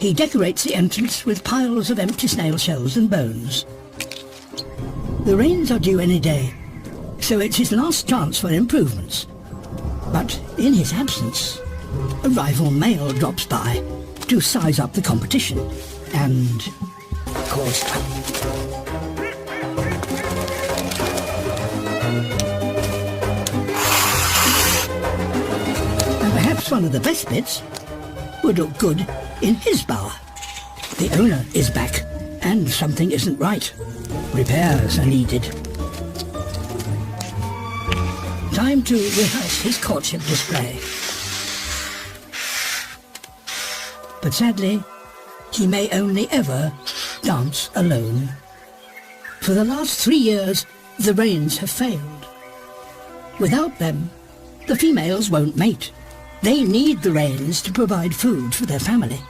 He decorates the entrance with piles of empty snail shells and bones. The rains are due any day, so it's his last chance for improvements. But in his absence, a rival male drops by to size up the competition and cause trouble. And perhaps one of the best bits would look good in his bower. The owner is back, and something isn't right. Repairs are needed. Time to rehearse his courtship display. But sadly, he may only ever dance alone. For the last 3 years, the rains have failed. Without them, the females won't mate. They need the rains to provide food for their family.